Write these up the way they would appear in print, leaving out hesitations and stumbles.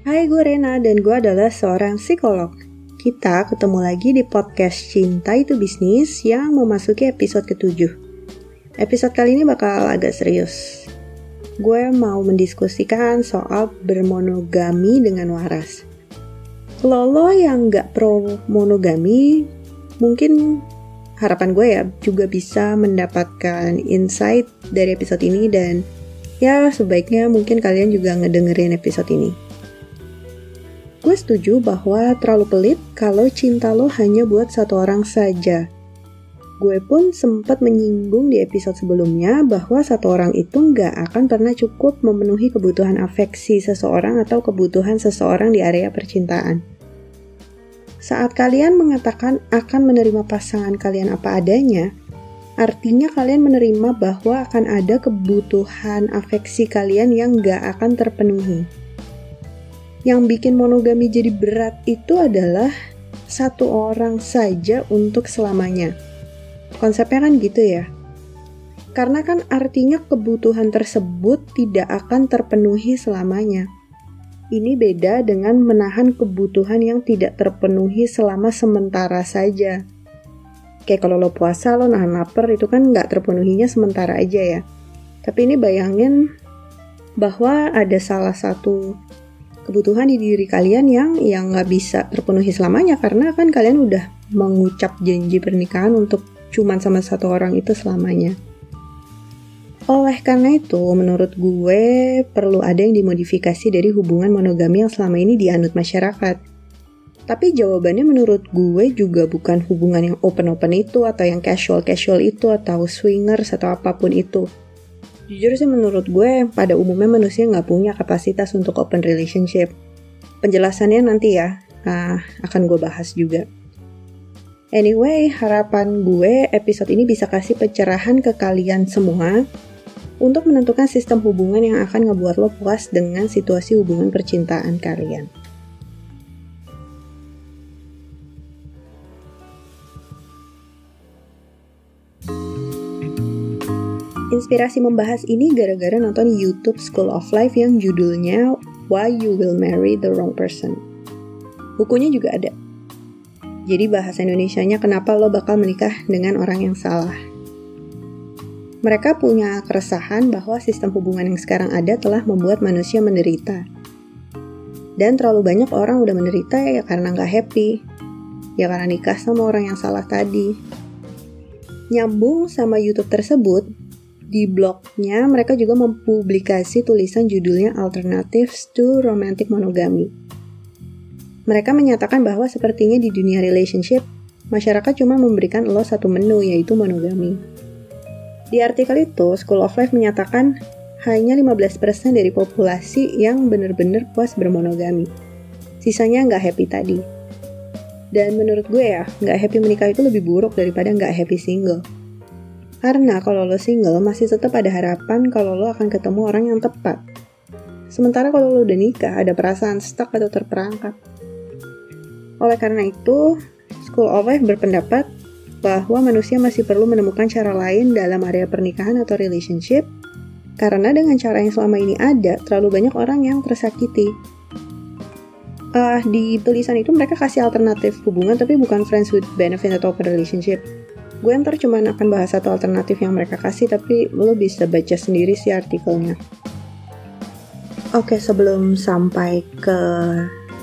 Hai, gue Rena dan gue adalah seorang psikolog. Kita ketemu lagi di podcast Cinta Itu Bisnis yang memasuki episode ke-7. Episode kali ini bakal agak serius. Gue mau mendiskusikan soal bermonogami dengan waras. Lo yang gak pro monogami, mungkin harapan gue ya juga bisa mendapatkan insight dari episode ini dan ya sebaiknya mungkin kalian juga ngedengerin episode ini. Gue setuju bahwa terlalu pelit kalau cinta lo hanya buat satu orang saja. Gue pun sempat menyinggung di episode sebelumnya bahwa satu orang itu nggak akan pernah cukup memenuhi kebutuhan afeksi seseorang atau kebutuhan seseorang di area percintaan. Saat kalian mengatakan akan menerima pasangan kalian apa adanya, artinya kalian menerima bahwa akan ada kebutuhan afeksi kalian yang nggak akan terpenuhi. Yang bikin monogami jadi berat itu adalah satu orang saja untuk selamanya. Konsepnya kan gitu ya. Karena kan artinya kebutuhan tersebut tidak akan terpenuhi selamanya. Ini beda dengan menahan kebutuhan yang tidak terpenuhi selama sementara saja. Kayak kalau lo puasa, lo nahan lapar, itu kan nggak terpenuhinya sementara aja ya. Tapi ini bayangin bahwa ada salah satu kebutuhan di diri kalian yang nggak bisa terpenuhi selamanya karena kan kalian udah mengucap janji pernikahan untuk cuman sama satu orang itu selamanya. Oleh karena itu, menurut gue perlu ada yang dimodifikasi dari hubungan monogami yang selama ini dianut masyarakat. Tapi jawabannya menurut gue juga bukan hubungan yang open-open itu atau yang casual-casual itu atau swingers atau apapun itu. Jujur sih menurut gue, pada umumnya manusia nggak punya kapasitas untuk open relationship. Penjelasannya nanti ya, akan gue bahas juga. Anyway, harapan gue episode ini bisa kasih pencerahan ke kalian semua untuk menentukan sistem hubungan yang akan ngebuat lo puas dengan situasi hubungan percintaan kalian. Inspirasi membahas ini gara-gara nonton YouTube School of Life yang judulnya Why You Will Marry the Wrong Person. Bukunya juga ada. Jadi bahasa Indonesianya kenapa lo bakal menikah dengan orang yang salah. Mereka punya keresahan bahwa sistem hubungan yang sekarang ada telah membuat manusia menderita. Dan terlalu banyak orang udah menderita ya karena gak happy. Ya karena nikah sama orang yang salah tadi. Nyambung sama YouTube tersebut, di blognya mereka juga mempublikasi tulisan judulnya Alternatives to Romantic Monogamy. Mereka menyatakan bahwa sepertinya di dunia relationship, masyarakat cuma memberikan lo satu menu yaitu monogami. Di artikel itu, School of Life menyatakan hanya 15% dari populasi yang benar-benar puas bermonogami. Sisanya nggak happy tadi. Dan menurut gue ya, nggak happy menikah itu lebih buruk daripada nggak happy single. Karena kalau lo single masih tetap ada harapan kalau lo akan ketemu orang yang tepat. Sementara kalau lo udah nikah ada perasaan stuck atau terperangkap. Oleh karena itu, School of Life berpendapat bahwa manusia masih perlu menemukan cara lain dalam area pernikahan atau relationship karena dengan cara yang selama ini ada, terlalu banyak orang yang tersakiti. Di tulisan itu mereka kasih alternatif hubungan tapi bukan friends with benefit atau open relationship. Gue ntar cuma akan bahas satu alternatif yang mereka kasih, tapi lo bisa baca sendiri sih artikelnya. Oke, sebelum sampai ke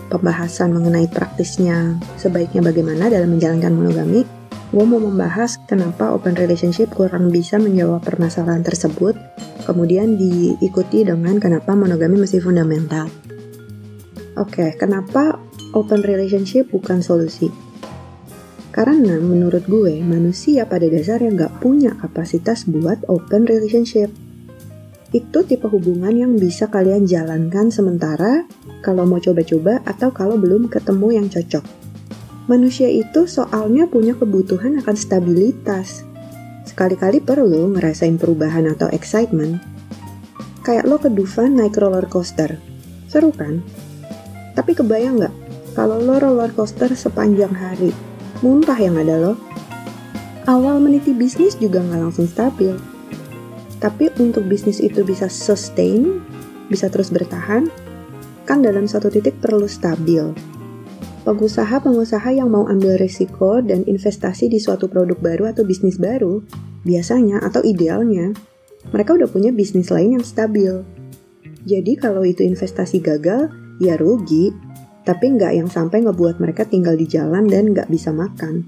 pembahasan mengenai praktisnya sebaiknya bagaimana dalam menjalankan monogami, gue mau membahas kenapa open relationship kurang bisa menjawab permasalahan tersebut, kemudian diikuti dengan kenapa monogami masih fundamental. Oke, kenapa open relationship bukan solusi? Karena menurut gue, manusia pada dasarnya nggak punya kapasitas buat open relationship. Itu tipe hubungan yang bisa kalian jalankan sementara kalau mau coba-coba atau kalau belum ketemu yang cocok. Manusia itu soalnya punya kebutuhan akan stabilitas. Sekali-kali perlu ngerasain perubahan atau excitement. Kayak lo ke Dufan naik roller coaster. Seru kan? Tapi kebayang nggak kalau lo roller coaster sepanjang hari? Muntah yang ada lo. Awal meniti bisnis juga nggak langsung stabil. Tapi untuk bisnis itu bisa sustain, bisa terus bertahan, kan dalam satu titik perlu stabil. Pengusaha-pengusaha yang mau ambil risiko dan investasi di suatu produk baru atau bisnis baru, biasanya atau idealnya, mereka udah punya bisnis lain yang stabil. Jadi kalau itu investasi gagal, ya rugi, tapi nggak yang sampai ngebuat mereka tinggal di jalan dan nggak bisa makan.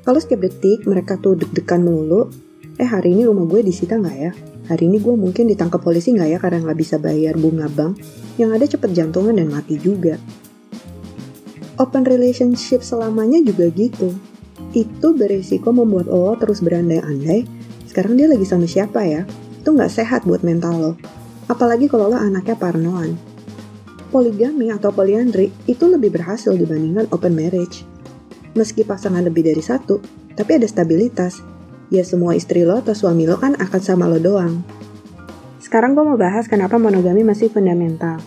Kalau setiap detik mereka tuh deg-degan mulu, hari ini rumah gue disita nggak ya? Hari ini gue mungkin ditangkap polisi nggak ya karena nggak bisa bayar bunga bank? Yang ada cepet jantungan dan mati juga. Open relationship selamanya juga gitu. Itu berisiko membuat lo terus berandai-andai, sekarang dia lagi sama siapa ya? Itu nggak sehat buat mental lo. Apalagi kalau lo anaknya parnoan. Poligami atau poliandri itu lebih berhasil dibandingkan open marriage. Meski pasangan lebih dari satu, tapi ada stabilitas. Ya semua istri lo atau suami lo kan akan sama lo doang. Sekarang gue mau bahas kenapa monogami masih fundamental.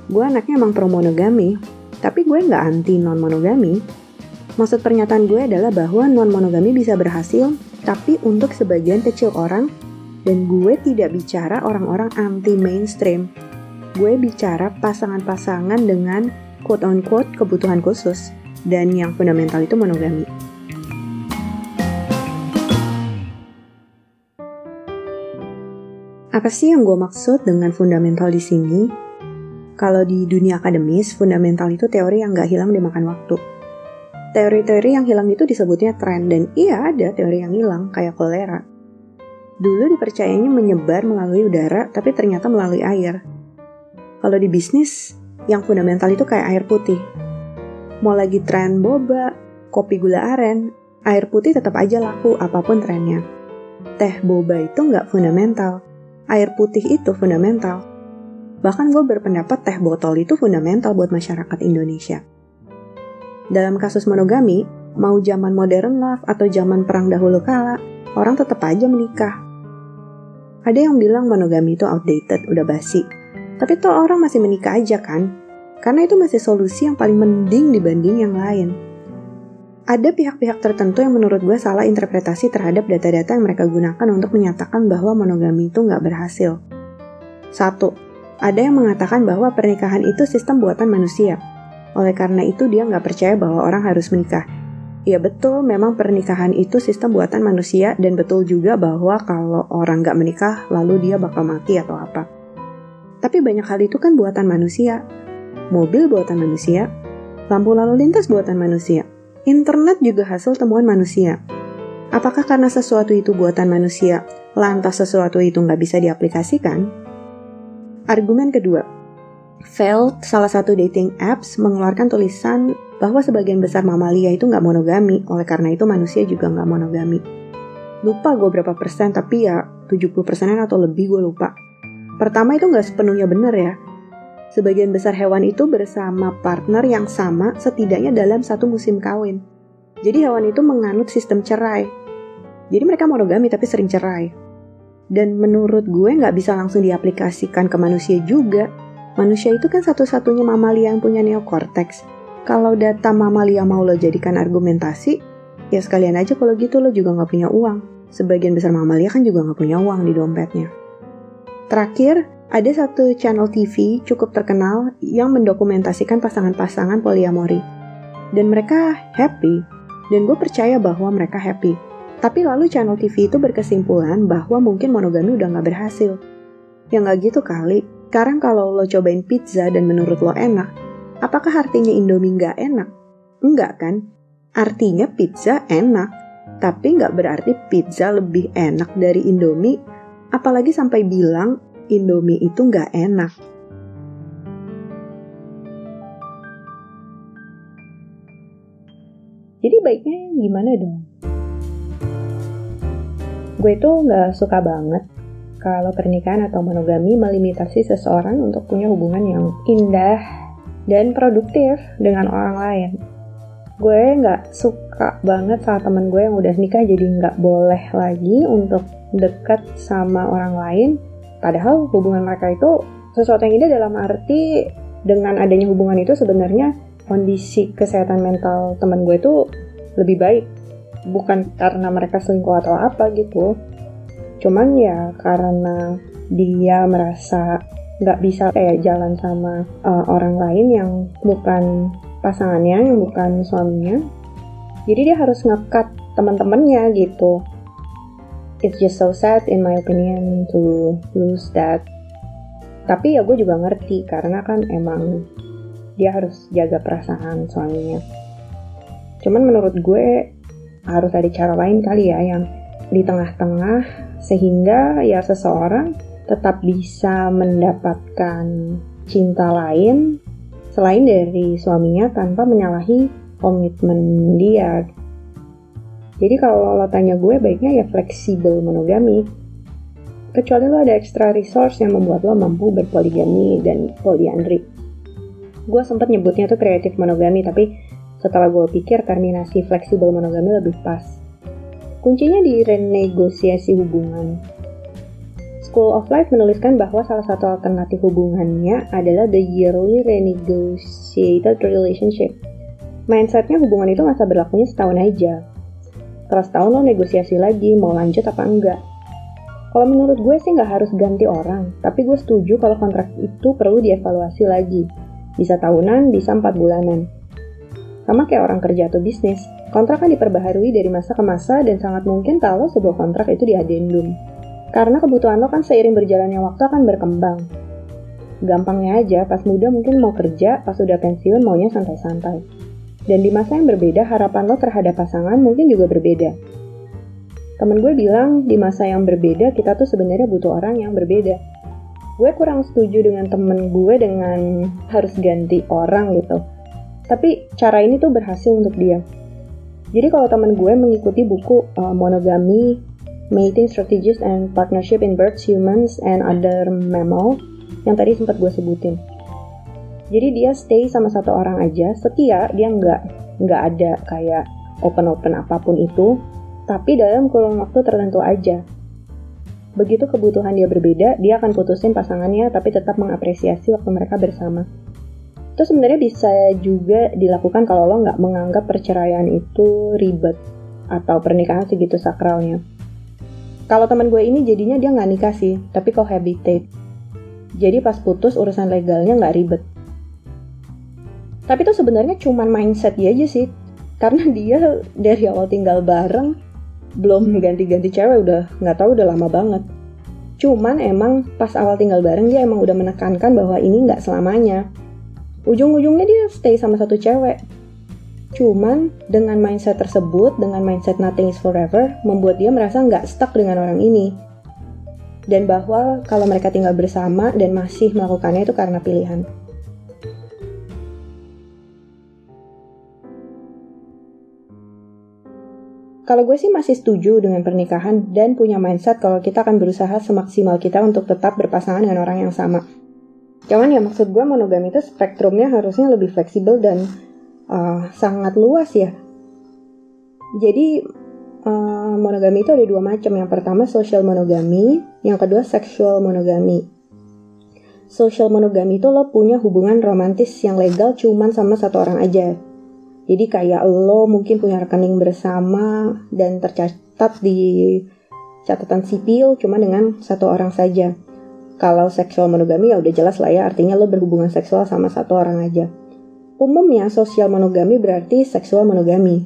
Gue anaknya emang pro monogami, tapi gue nggak anti non-monogami. Maksud pernyataan gue adalah bahwa non-monogami bisa berhasil, tapi untuk sebagian kecil orang, dan gue tidak bicara orang-orang anti-mainstream. Gue bicara pasangan-pasangan dengan quote-unquote kebutuhan khusus, dan yang fundamental itu monogami. Apa sih yang gue maksud dengan fundamental di sini? Kalau di dunia akademis, fundamental itu teori yang nggak hilang dimakan waktu. Teori-teori yang hilang itu disebutnya tren, dan iya ada teori yang hilang, kayak kolera. Dulu dipercayanya menyebar melalui udara, tapi ternyata melalui air. Kalau di bisnis, yang fundamental itu kayak air putih. Mau lagi tren boba, kopi gula aren, air putih tetap aja laku apapun trennya. Teh boba itu nggak fundamental. Air putih itu fundamental. Bahkan gue berpendapat teh botol itu fundamental buat masyarakat Indonesia. Dalam kasus monogami, mau zaman modern love atau zaman perang dahulu kala, orang tetap aja menikah. Ada yang bilang monogami itu outdated, udah basi. Tapi toh orang masih menikah aja kan? Karena itu masih solusi yang paling mending dibanding yang lain. Ada pihak-pihak tertentu yang menurut gue salah interpretasi terhadap data-data yang mereka gunakan untuk menyatakan bahwa monogami itu nggak berhasil. 1. Ada yang mengatakan bahwa pernikahan itu sistem buatan manusia. Oleh karena itu dia nggak percaya bahwa orang harus menikah. Ya betul, memang pernikahan itu sistem buatan manusia dan betul juga bahwa kalau orang nggak menikah lalu dia bakal mati atau apa. Tapi banyak hal itu kan buatan manusia. Mobil buatan manusia, lampu lalu lintas buatan manusia. Internet juga hasil temuan manusia. Apakah karena sesuatu itu buatan manusia, lantas sesuatu itu nggak bisa diaplikasikan? Argumen kedua, Feld, salah satu dating apps, mengeluarkan tulisan bahwa sebagian besar mamalia itu nggak monogami, oleh karena itu manusia juga nggak monogami. Lupa gue berapa persen, tapi ya 70%-an atau lebih gue lupa. Pertama itu nggak sepenuhnya benar ya. Sebagian besar hewan itu bersama partner yang sama setidaknya dalam satu musim kawin. Jadi hewan itu menganut sistem cerai. Jadi mereka monogami tapi sering cerai. Dan menurut gue nggak bisa langsung diaplikasikan ke manusia juga. Manusia itu kan satu-satunya mamalia yang punya neokorteks. Kalau data mamalia mau lo jadikan argumentasi, ya sekalian aja kalau gitu lo juga nggak punya uang. Sebagian besar mamalia kan juga nggak punya uang di dompetnya. Terakhir, ada satu channel TV cukup terkenal yang mendokumentasikan pasangan-pasangan poliamori. Dan mereka happy. Dan gue percaya bahwa mereka happy. Tapi lalu channel TV itu berkesimpulan bahwa mungkin monogami udah gak berhasil. Ya gak gitu kali. Sekarang kalau lo cobain pizza dan menurut lo enak, apakah artinya Indomie gak enak? Enggak kan? Artinya pizza enak. Tapi gak berarti pizza lebih enak dari Indomie. Apalagi sampai bilang Indomie itu nggak enak. Jadi baiknya gimana dong? Gue tuh nggak suka banget kalau pernikahan atau monogami melimitasi seseorang untuk punya hubungan yang indah dan produktif dengan orang lain. Gue nggak suka banget saat temen gue yang udah nikah jadi nggak boleh lagi untuk dekat sama orang lain. Padahal hubungan mereka itu sesuatu yang indah dalam arti dengan adanya hubungan itu sebenarnya kondisi kesehatan mental teman gue itu lebih baik. Bukan karena mereka selingkuh atau apa gitu. Cuman ya karena dia merasa nggak bisa kayak jalan sama orang lain yang bukan pasangannya, yang bukan suaminya. Jadi dia harus nge-cut teman-temannya gitu. It's just so sad in my opinion to lose that. Tapi ya gue juga ngerti karena kan emang dia harus jaga perasaan suaminya. Cuman menurut gue harus ada cara lain kali ya yang di tengah-tengah sehingga ya seseorang tetap bisa mendapatkan cinta lain selain dari suaminya tanpa menyalahi komitmen dia. Jadi kalau lo tanya gue, baiknya ya fleksibel monogami. Kecuali lo ada extra resource yang membuat lo mampu berpoligami dan polyandry. Gue sempat nyebutnya tuh kreatif monogami, tapi setelah gue pikir terminasi fleksibel monogami lebih pas. Kuncinya di renegosiasi hubungan. School of Life menuliskan bahwa salah satu alternatif hubungannya adalah the yearly renegotiated relationship. Mindsetnya hubungan itu masa berlakunya setahun aja. Setelah setahun lo negosiasi lagi mau lanjut apa enggak. Kalau menurut gue sih nggak harus ganti orang, tapi gue setuju kalau kontrak itu perlu dievaluasi lagi. Bisa tahunan, bisa 4 bulanan. Sama kayak orang kerja atau bisnis, kontrak kan diperbaharui dari masa ke masa dan sangat mungkin kalau sebuah kontrak itu diadendum. Karena kebutuhan lo kan seiring berjalannya waktu akan berkembang. Gampangnya aja, pas muda mungkin mau kerja, pas udah pensiun maunya santai-santai. Dan di masa yang berbeda, harapan lo terhadap pasangan mungkin juga berbeda. Temen gue bilang, di masa yang berbeda, kita tuh sebenarnya butuh orang yang berbeda. Gue kurang setuju dengan temen gue dengan harus ganti orang gitu. Tapi cara ini tuh berhasil untuk dia. Jadi kalau temen gue mengikuti buku Monogamy, Mating Strategies and Partnership in Birds, Humans, and Other Mammals yang tadi sempat gue sebutin. Jadi dia stay sama satu orang aja, setia, dia nggak ada kayak open apapun itu, tapi dalam kurun waktu tertentu aja. Begitu kebutuhan dia berbeda, dia akan putusin pasangannya tapi tetap mengapresiasi waktu mereka bersama. Itu sebenarnya bisa juga dilakukan kalau lo nggak menganggap perceraian itu ribet atau pernikahan segitu sakralnya. Kalau teman gue ini jadinya dia nggak nikah sih, tapi cohabitate. Jadi pas putus urusan legalnya nggak ribet. Tapi itu sebenarnya cuman mindset dia aja sih, karena dia dari awal tinggal bareng, belum ganti-ganti cewek nggak tahu udah lama banget. Cuman emang pas awal tinggal bareng dia emang udah menekankan bahwa ini nggak selamanya. Ujung-ujungnya dia stay sama satu cewek. Cuman dengan mindset tersebut, dengan mindset nothing is forever, membuat dia merasa nggak stuck dengan orang ini. Dan bahwa kalau mereka tinggal bersama dan masih melakukannya itu karena pilihan. Kalau gue sih masih setuju dengan pernikahan dan punya mindset kalau kita akan berusaha semaksimal kita untuk tetap berpasangan dengan orang yang sama. Cuman ya maksud gue monogami itu spektrumnya harusnya lebih fleksibel dan sangat luas ya. Jadi monogami itu ada 2 macam. Yang pertama social monogami, yang kedua sexual monogami. Social monogami itu lo punya hubungan romantis yang legal cuman sama satu orang aja. Jadi kayak lo mungkin punya rekening bersama dan tercatat di catatan sipil cuma dengan satu orang saja. Kalau seksual monogami ya udah jelas lah ya, artinya lo berhubungan seksual sama satu orang aja. Umumnya sosial monogami berarti seksual monogami.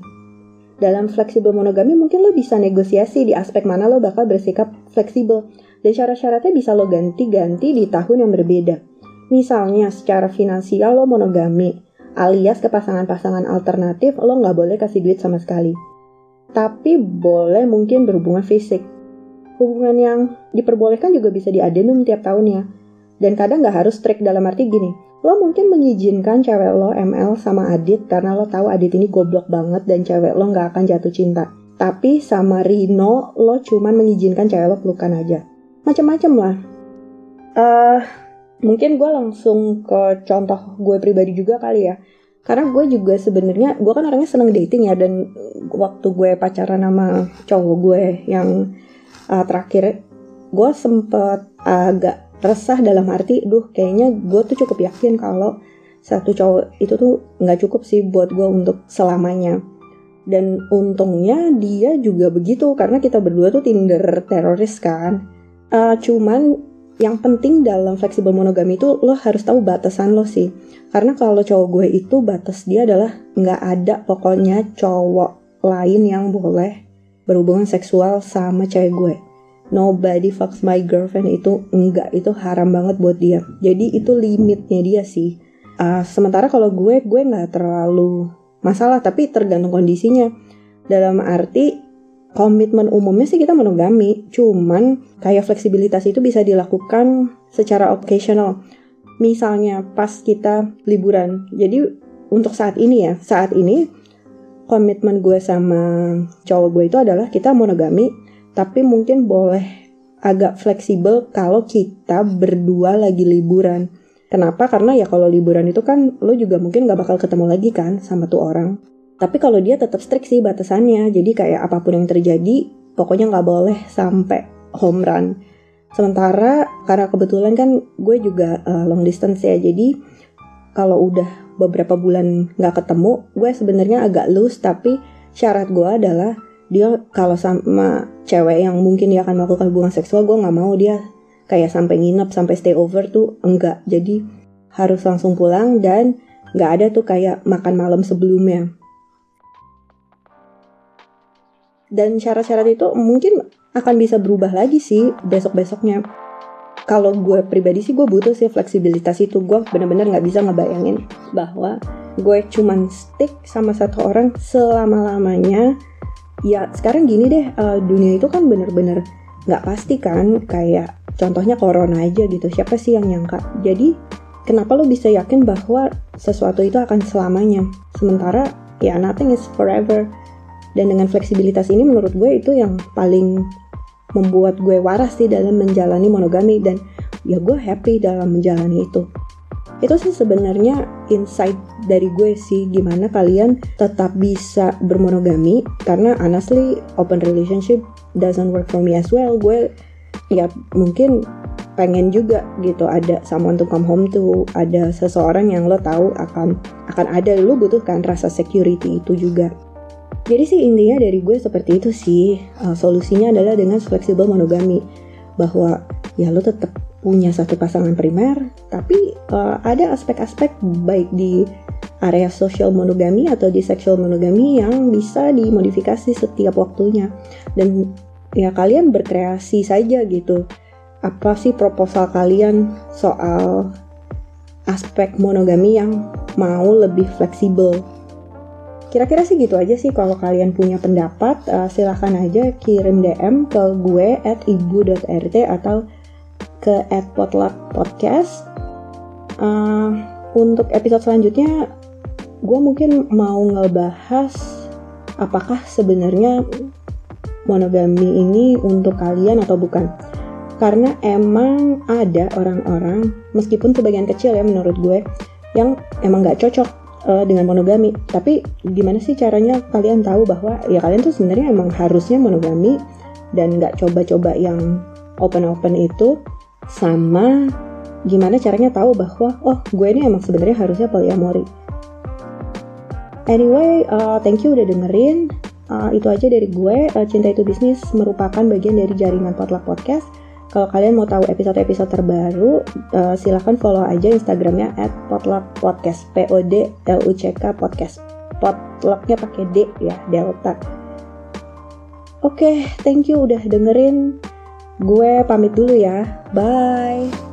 Dalam fleksibel monogami mungkin lo bisa negosiasi di aspek mana lo bakal bersikap fleksibel. Dan syarat-syaratnya bisa lo ganti-ganti di tahun yang berbeda. Misalnya secara finansial lo monogami, alias ke pasangan-pasangan alternatif lo nggak boleh kasih duit sama sekali. Tapi boleh mungkin berhubungan fisik. Hubungan yang diperbolehkan juga bisa diadendum tiap tahunnya. Dan kadang nggak harus strict dalam arti gini, lo mungkin mengizinkan cewek lo ML sama Adit karena lo tahu Adit ini goblok banget dan cewek lo nggak akan jatuh cinta. Tapi sama Rino lo cuman mengizinkan cewek lo pelukan aja. Macem-macem lah. Mungkin gue langsung ke contoh gue pribadi juga kali ya. Karena gue juga sebenarnya, gue kan orangnya seneng dating ya. Dan waktu gue pacaran sama cowok gue yang terakhir, gue sempet agak resah dalam arti, kayaknya gue tuh cukup yakin kalau satu cowok itu tuh gak cukup sih buat gue untuk selamanya. Dan untungnya dia juga begitu, karena kita berdua tuh Tinder teroris kan. Cuman yang penting dalam fleksibel monogami itu lo harus tahu batasan lo sih. Karena kalau cowok gue itu batas dia adalah nggak ada pokoknya cowok lain yang boleh berhubungan seksual sama cewek gue. Nobody fucks my girlfriend itu enggak, itu haram banget buat dia. Jadi itu limitnya dia sih. Sementara kalau gue nggak terlalu masalah, tapi tergantung kondisinya. Dalam arti komitmen umumnya sih kita monogami, cuman kayak fleksibilitas itu bisa dilakukan secara occasional. Misalnya pas kita liburan. Jadi untuk saat ini komitmen gue sama cowok gue itu adalah kita monogami, tapi mungkin boleh agak fleksibel kalau kita berdua lagi liburan. Kenapa? Karena ya kalau liburan itu kan lo juga mungkin gak bakal ketemu lagi kan sama tuh orang. Tapi kalau dia tetap strict sih batasannya. Jadi kayak apapun yang terjadi, pokoknya gak boleh sampai home run. Sementara karena kebetulan kan gue juga long distance ya. Jadi kalau udah beberapa bulan gak ketemu, gue sebenarnya agak loose. Tapi syarat gue adalah dia kalau sama cewek yang mungkin dia akan melakukan hubungan seksual, gue gak mau dia kayak sampai nginep, sampai stay over tuh enggak. Jadi harus langsung pulang dan gak ada tuh kayak makan malam sebelumnya. Dan syarat-syarat itu mungkin akan bisa berubah lagi sih besok-besoknya. Kalau gue pribadi sih gue butuh sih fleksibilitas itu. Gue benar-benar gak bisa ngebayangin bahwa gue cuman stick sama satu orang selama-lamanya. Ya sekarang gini deh, dunia itu kan benar-benar gak pasti kan. Kayak contohnya corona aja gitu, siapa sih yang nyangka. Jadi kenapa lo bisa yakin bahwa sesuatu itu akan selamanya? Sementara ya nothing is forever. Dan dengan fleksibilitas ini menurut gue itu yang paling membuat gue waras sih dalam menjalani monogami. Dan ya gue happy dalam menjalani itu. Itu sih sebenarnya insight dari gue sih, gimana kalian tetap bisa bermonogami. Karena honestly open relationship doesn't work for me as well. Gue ya mungkin pengen juga gitu ada someone to come home to, ada seseorang yang lo tahu akan ada. Lo butuhkan rasa security itu juga. Jadi sih intinya dari gue seperti itu sih. Solusinya adalah dengan fleksibel monogami, bahwa ya lo tetap punya satu pasangan primer, tapi ada aspek-aspek baik di area social monogami atau di sexual monogami yang bisa dimodifikasi setiap waktunya. Dan ya kalian berkreasi saja gitu. Apa sih proposal kalian soal aspek monogami yang mau lebih fleksibel? Kira-kira sih gitu aja sih. Kalau kalian punya pendapat, silahkan aja kirim DM ke gue @ibu.rt atau ke @potluckpodcast. Untuk episode selanjutnya, gue mungkin mau ngebahas apakah sebenarnya monogami ini untuk kalian atau bukan. Karena emang ada orang-orang, meskipun sebagian kecil ya menurut gue, yang emang gak cocok dengan monogami. Tapi gimana sih caranya kalian tahu bahwa ya kalian tuh sebenarnya emang harusnya monogami dan gak coba-coba yang open-open itu. Sama gimana caranya tahu bahwa oh gue ini emang sebenarnya harusnya polyamory. Anyway, thank you udah dengerin. Itu aja dari gue. Cinta Itu Bisnis merupakan bagian dari jaringan Potluck Podcast. Kalau kalian mau tahu episode-episode terbaru, silahkan follow aja Instagramnya @potluckpodcast, PODLUCK podcast. Potlucknya pakai D ya, Delta. Oke, thank you udah dengerin. Gue pamit dulu ya. Bye.